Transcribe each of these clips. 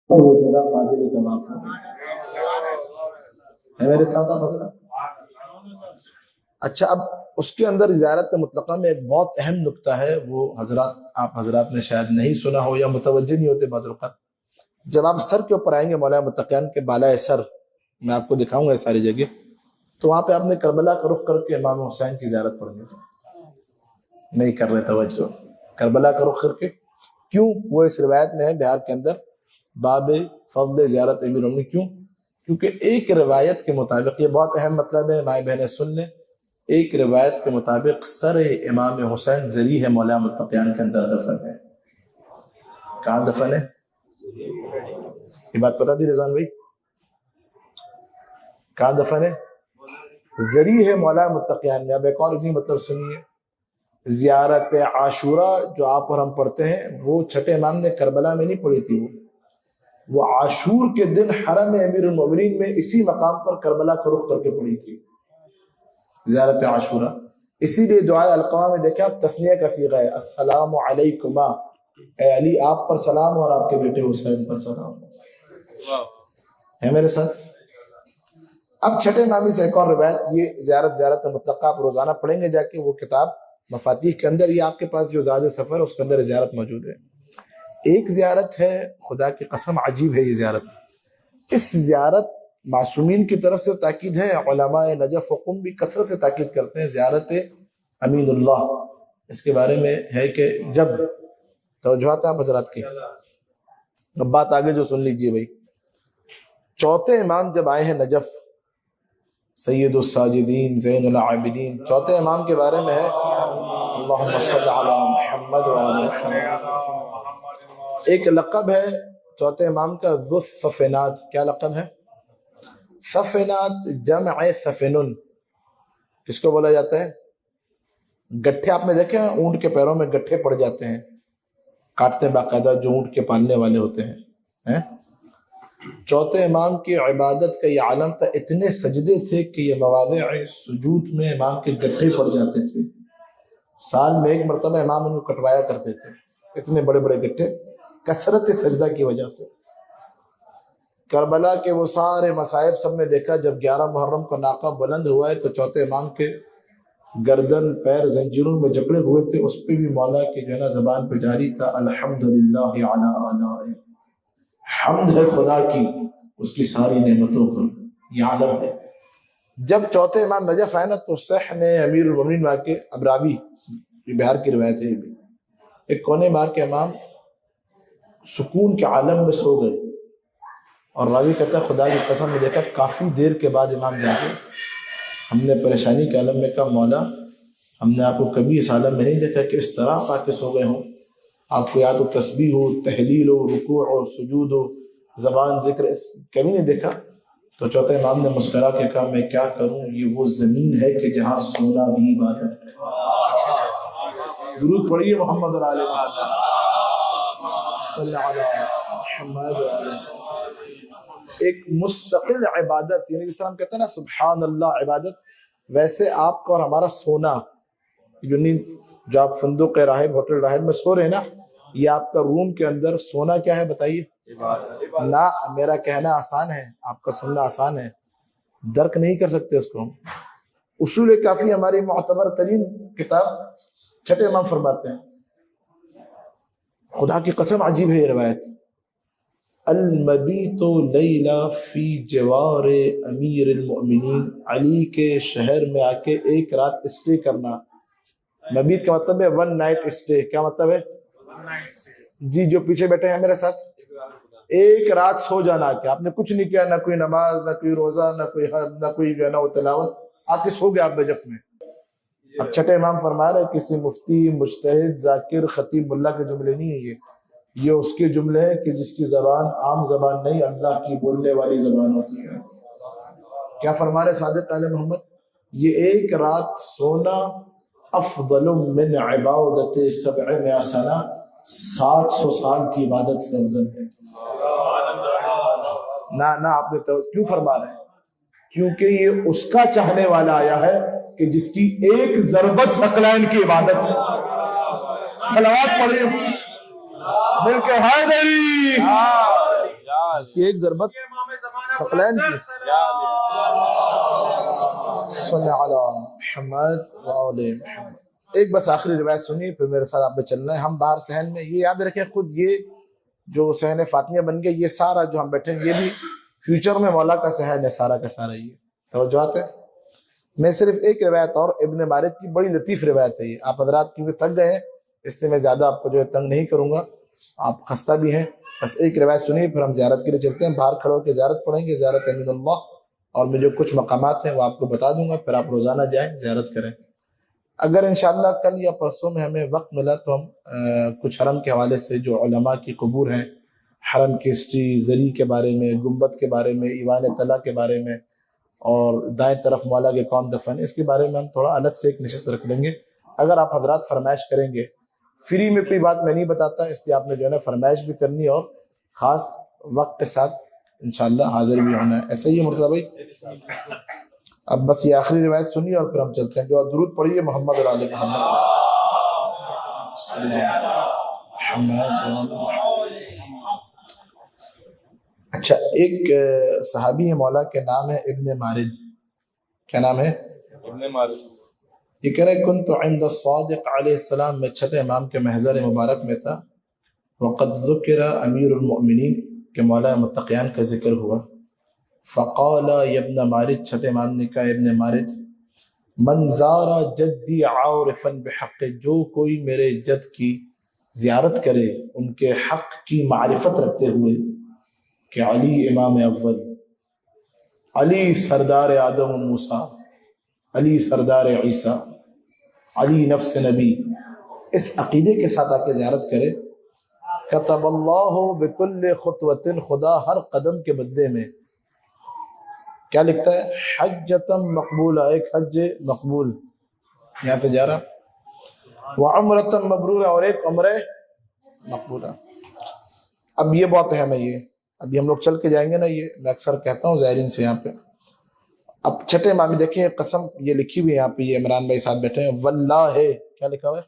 وہ جگہ قابل طواف ہے میرے ساتھ آپ حضرات. اچھا، اب اس کے اندر زیارت مطلقہ میں ایک بہت اہم نکتہ ہے، وہ آپ حضرات نے شاید نہیں سنا ہو یا متوجہ نہیں ہوتے بعض اوقات. جب آپ سر کے اوپر آئیں گے مولا متقیان کے بالائے سر، میں آپ کو دکھاؤں گا یہ ساری جگہ، تو وہاں پہ آپ نے کربلا کا رخ کر کے امام حسین کی زیارت پڑھنی ہے. نہیں کر رہے توجہ. کربلا کا رخ کر کے کیوں؟ وہ اس روایت میں ہے بہار کے اندر باب فضل زیارت امیر المومنین. کیوں؟ کیونکہ ایک روایت کے مطابق، یہ بہت اہم مطلب ہے مائیں بہنیں سن لیں، ایک روایت کے مطابق سر امام حسین زری ہے مولا متقیان کے اندر دفن ہے. کہاں دفن ہے؟ یہ بات پتا تھی رضوان بھائی؟ کہاں دفن ہے؟ زری ہے مولا متقیان میں. اب ایک اور اتنی مطلب سنیے، زیارت عاشورہ جو آپ اور ہم پڑھتے ہیں وہ چھٹے امام نے کربلا میں نہیں پڑھی تھی، وہ عاشور کے دن حرم امیر المومنین میں اسی مقام پر کربلا کا رخ کر کے پڑھی تھی زیارت عاشورہ. اسی لیے دعائے القما میں دیکھیں آپ، تثنیہ کا صیغہ ہے، السلام علیکما، اے علی آپ پر سلام اور آپ کے بیٹے حسین پر سلام. ہے میرے ساتھ؟ اب چھٹے امامی سے ایک اور روایت، یہ زیارت مطلقہ آپ روزانہ پڑھیں گے جا کے، وہ کتاب مفاتیح کے اندر، یہ آپ کے پاس جو زاد سفر اس کے اندر زیارت موجود ہے. ایک زیارت ہے، خدا کی قسم عجیب ہے یہ زیارت. اس زیارت معصومین کی طرف سے تاکید ہے، علماء نجف و قم بھی کثرت سے تاکید کرتے ہیں، زیارت امین اللہ. اس کے بارے میں ہے کہ جب توجہات آپ حضرات کی، اب بات آگے جو سن لیجئے بھائی. چوتھے امام جب آئے ہیں نجف، سید الساجدین زین العابدین، چوتھے امام کے بارے میں ہے اللہم صل علی محمد وعلی محمد. ایک لقب ہے چوتھے امام کا ذو الصفینات. کیا لقب ہے؟ صفینات جمع صفنن. کس کو بولا جاتا ہے؟ گٹھے. آپ نے دیکھے ہیں اونٹ کے پیروں میں گٹھے پڑ جاتے ہیں، کاٹتے ہیں باقاعدہ جو اونٹ کے پالنے والے ہوتے ہیں. چوتھے امام کی عبادت کا یہ عالم تھا، اتنے سجدے تھے کہ یہ مواضع سجود میں امام کے گٹھے پڑ جاتے تھے. سال میں ایک مرتبہ امام ان کو کٹوایا کرتے تھے، اتنے بڑے بڑے گٹھے کثرت سجدہ کی وجہ سے. کربلا کے وہ سارے مصائب سب نے دیکھا. جب 11 محرم کو ناقہ بلند ہوا ہے تو چوتھے امام کے گردن پیر زنجیروں میں جکڑے ہوئے تھے، اس پہ بھی مولا کے جو ہے نا زبان پہ جاری تھا الحمدللہ علی آلائہ، حمد ہے خدا کی اس کی ساری نعمتوں پر. یہ عالم ہے. جب چوتھے امام نجف آئے نا تو صحن امیر المومنین میں آ کے، اب راوی یہ بہار کی روایت ہے، ایک کونے میں آ کے امام سکون کے عالم میں سو گئے. اور راوی کہتا ہے خدا کی قسم میں دیکھا کافی دیر کے بعد امام جاگے. ہم نے پریشانی کے عالم میں کہا مولا ہم نے آپ کو کبھی اس عالم میں نہیں دیکھا کہ اس طرح پا کے سو گئے ہوں. آپ کو یا تو تسبیح ہو، تحلیل ہو، رکوع ہو، سجود ہو، زبان ذکر، کبھی نہیں دیکھا. تو چوتھے امام نے مسکرا کے کہا میں کیا کروں، یہ وہ زمین ہے کہ جہاں سونا بھی عبادت ہے. درود پڑھیے محمد اور آل محمد صلی اللہ محمد. ایک مستقل عبادت، یعنی جس طرح ہم کہتے ہیں نا سبحان اللہ عبادت، ویسے آپ کا اور ہمارا سونا، یعنی جو آپ فندق راحب، ہوٹل راحب میں سو رہے ہیں نا، یہ آپ کا روم کے اندر سونا کیا ہے بتائیے؟ نہ میرا کہنا آسان ہے، آپ کا سننا آسان ہے، درک نہیں کر سکتے اس کو ہم. اصول کافی ہماری معتبر ترین کتاب، چھٹے امام فرماتے ہیں خدا کی قسم عجیب ہے یہ روایت، المبیت لیلہ فی جوار امیر المؤمنین، علی کے شہر میں آ کے ایک رات اسٹے کرنا. مبیت کا مطلب ہے ون نائٹ اسٹے. کیا مطلب ہے؟ جی جو پیچھے بیٹھے ہیں میرے ساتھ، ایک رات سو جانا کہ آپ نے کچھ نہیں کیا، نہ کوئی نماز، نہ کوئی روزہ، نہ کوئی حج، نہ کوئی جو ہے نا وہ تلاوت، آپ کے سو گئے آپ نجف میں. اب چھٹے امام فرما رہے کسی مفتی، مجتہد، ذاکر، خطیب، ملا کے جملے نہیں ہیں، یہ اس کے جملے ہیں کہ جس کی زبان عام زبان نہیں، اللہ کی بولنے والی زبان ہوتی ہے. کیا فرما رہے صادق آل محمد؟ یہ ایک رات سونا افضل من عبادت 700 سنہ، 700 سال کی عبادت سے افضل ہے. نہ آپ نے تو کیوں فرما رہے ہیں؟ کیونکہ یہ اس کا چاہنے والا آیا ہے کہ جس کی ایک ضربت ثقلین کی عبادت سے. صلوات پڑھیں مل کے حیدری جس کی ایک ضربت ثقلین کی. صلی علی محمد وعلی محمد. ایک بس آخری روایت سنی پھر میرے ساتھ آپ نے چلنا ہے. ہم باہر صحن میں یہ یاد رکھیں، خود یہ جو صحن فاطمیہ بن گیا، یہ سارا جو ہم بیٹھے ہیں یہ بھی فیوچر میں مولا کا صحن ہے سارا کا سارا. یہ توجہات ہے. میں صرف ایک روایت اور ابن مارد کی بڑی لطیف روایت ہے. یہ آپ حضرات کیونکہ تھک گئے ہیں اس لیے میں زیادہ آپ کو جو ہے تنگ نہیں کروں گا، آپ خستہ بھی ہیں. بس ایک روایت سنیے پھر ہم زیارت کے لیے چلتے ہیں. باہر کھڑے ہو کے زیارت پڑھیں گے، زیارت امین اللہ، اور میں جو کچھ مقامات ہیں وہ آپ کو بتا دوں گا، پھر آپ روزانہ جائیں زیارت کریں. اگر انشاءاللہ کل یا پرسوں میں ہمیں وقت ملا تو ہم کچھ حرم کے حوالے سے جو علماء کی قبور ہیں، حرم کی ہسٹری، زری کے بارے میں، گنبد کے بارے میں، ایوان طلا کے بارے میں، اور دائیں طرف مولا کے کون دفن، اس کے بارے میں ہم تھوڑا الگ سے ایک نشست رکھ لیں گے. اگر آپ حضرات فرمائش کریں گے. فری میں کوئی بات میں نہیں بتاتا، اس لیے آپ نے جو ہے نا فرمائش بھی کرنی اور خاص وقت کے ساتھ انشاءاللہ حاضر بھی ہونا ہے. ایسا ہی ہے مرزا بھائی. اب بس یہ آخری روایت سنیے اور پھر ہم چلتے ہیں. جو درود پڑھیے محمد اور آل محمد. اچھا، ایک صحابی ہے مولا کے نام ہے ابن مارد. کیا نام ہے؟ ابن مارد. یہ کہہ رہے کنت عند الصادق علیہ السلام، میں چھٹے امام کے محضر مبارک میں تھا. وقد ذکر امیر المؤمنین، کہ مولا متقیان کا ذکر ہوا. فقال یا ابن مارد، چھٹے امام نے کہا ابن مارد، من زار جدی عارفا بحق، جو کوئی میرے جد کی زیارت کرے ان کے حق کی معرفت رکھتے ہوئے کہ علی امام اول، علی سردار آدم و موسیٰ، علی سردار عیسیٰ، علی نفس نبی، اس عقیدے کے ساتھ آ کے زیارت کرے. کتب اللہ بکل خطوۃ، خدا ہر قدم کے بدلے میں کیا لکھتا ہے؟ حجۃ مقبولہ، ایک حج مقبول یہاں سے جا رہا، وعمرۃ مبرورہ، اور ایک عمرہ مقبولہ. اب یہ بہت اہم ہے. یہ ابھی ہم لوگ چل کے جائیں گے نا، یہ میں اکثر کہتا ہوں زائرین سے یہاں پہ. اب چھٹے امام دیکھیں قسم یہ لکھی ہوئی ہے یہاں پہ، یہ عمران بھائی ساتھ بیٹھے ہیں. واللہ ہے، کیا لکھا ہوا ہے؟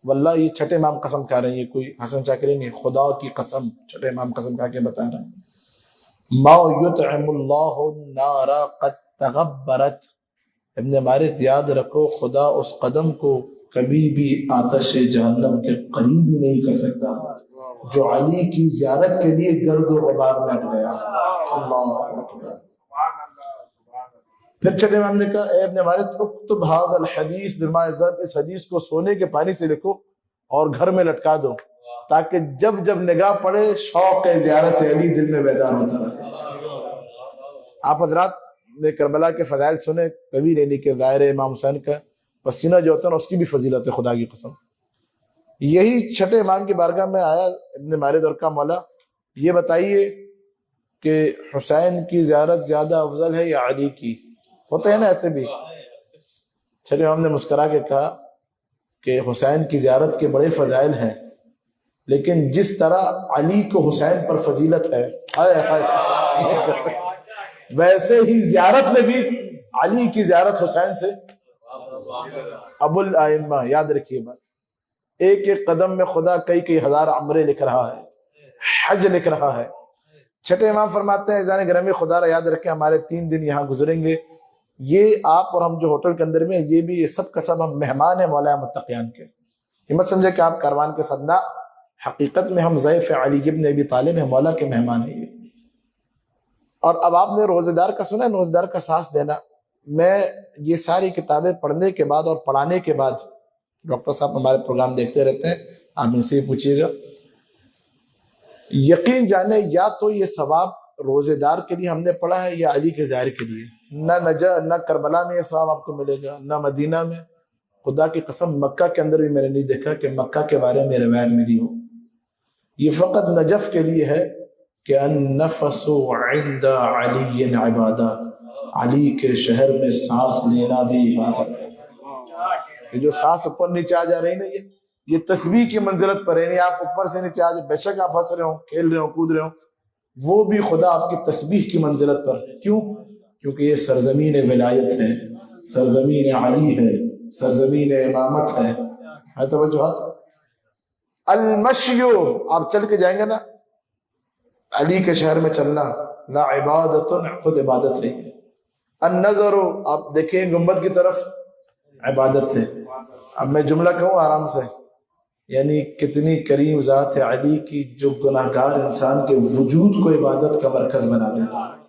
واللہ. یہ چھٹے امام قسم کھا رہے ہیں، یہ کوئی حسن شاکری نہیں، خدا کی قسم چھٹے امام قسم کھا کے بتا رہے ہیں. ما یطعم اللہ النار قد تغبرت. ابن مارد یاد رکھو، خدا اس قدم کو کبھی بھی آتش جہنم کے قریب ہی نہیں کر سکتا جو علی کی زیارت کے لیے گرد و غبار میں ہٹ گیا. اللہ اکبر. پھر چھٹے امام نے کہا اے ابن مارد، اکتب ھذا الحدیث بماء الذهب، اس حدیث کو سونے کے پانی سے لکھو اور گھر میں لٹکا دو، تاکہ جب جب نگاہ پڑے شوق زیارت علی دل میں بیدار ہوتا رہے. آپ حضرات نے کربلا کے فضائل سنے، طویل علی کے ظاہر امام حسین کا پسینہ جو ہوتا ہے نا، اس کی بھی فضیلت ہے خدا کی قسم. یہی چھٹے امام کی بارگاہ میں آیا ابن مارد اور کہا مولا یہ بتائیے کہ حسین کی زیارت زیادہ افضل ہے یا علی کی؟ ہوتا ہے نا ایسے بھی. چھٹے امام نے مسکرا کے کہا کہ حسین کی زیارت کے بڑے فضائل ہیں، لیکن جس طرح علی کو حسین پر فضیلت ہے ویسے ہی زیارت میں بھی علی کی زیارت حسین سے ابو الائمہ. یاد رکھیے بات، ایک ایک قدم میں خدا کئی کئی ہزار عمرے لکھ رہا ہے، حج لکھ رہا ہے. چھٹے امام فرماتے ہیں اذان گرامی خدا را یاد رکھیں، ہمارے 3 دن یہاں گزریں گے. یہ آپ اور ہم جو ہوٹل کے اندر میں، یہ بھی یہ سب کا سب ہم مہمان ہیں مولا متقیان کے. یہ مت سمجھے کہ آپ کاروان کے ساتھ، نہ، حقیقت میں ہم ضیف علی ابن ابی طالب ہیں، مولا کے مہمان ہیں. اور اب آپ نے روزے دار کا سنا ہے، روزے دار کا سانس دینا. میں یہ ساری کتابیں پڑھنے کے بعد اور پڑھانے کے بعد، ڈاکٹر صاحب ہمارے پروگرام دیکھتے رہتے ہیں، آپ ان سے ہی پوچھیے گا، یقین جانے یا تو یہ ثواب روزے دار کے لیے ہم نے پڑھا ہے یا علی کے ظاہر کے لیے. نہ کربلا میں یہ ثواب آپ کو ملے گا، نہ مدینہ میں. خدا کی قسم مکہ کے اندر بھی میں نے نہیں دیکھا کہ مکہ کے بارے میں روایت ملی ہو. یہ فقط نجف کے لیے ہے کہ النفس عند علی عبادہ، علی کے شہر میں سانس لینا بھی عبادت ہے. یہ جو سانس اوپر نیچے آ جا رہی نا، یہ تسبیح کی منزلت پر ہے. نہیں آپ اوپر سے نیچے آ جائے، بے شک آپ ہنس رہے ہوں، کھیل رہے ہوں، کود رہے ہوں، وہ بھی خدا آپ کی تسبیح کی منزلت پر. کیوں؟ کیونکہ یہ سرزمین ولایت ہے، سرزمین علی ہے، سرزمین امامت ہے. توجہ. المشیو، آپ چل کے جائیں گے نا، علی کے شہر میں چلنا لا عبادت، خود عبادت نہیں ہے. النظر، آپ دیکھیں گنبد کی طرف، عبادت ہے. اب میں جملہ کہوں آرام سے، یعنی کتنی کریم ذات ہے علی کی جو گناہگار انسان کے وجود کو عبادت کا مرکز بنا دیتا ہے.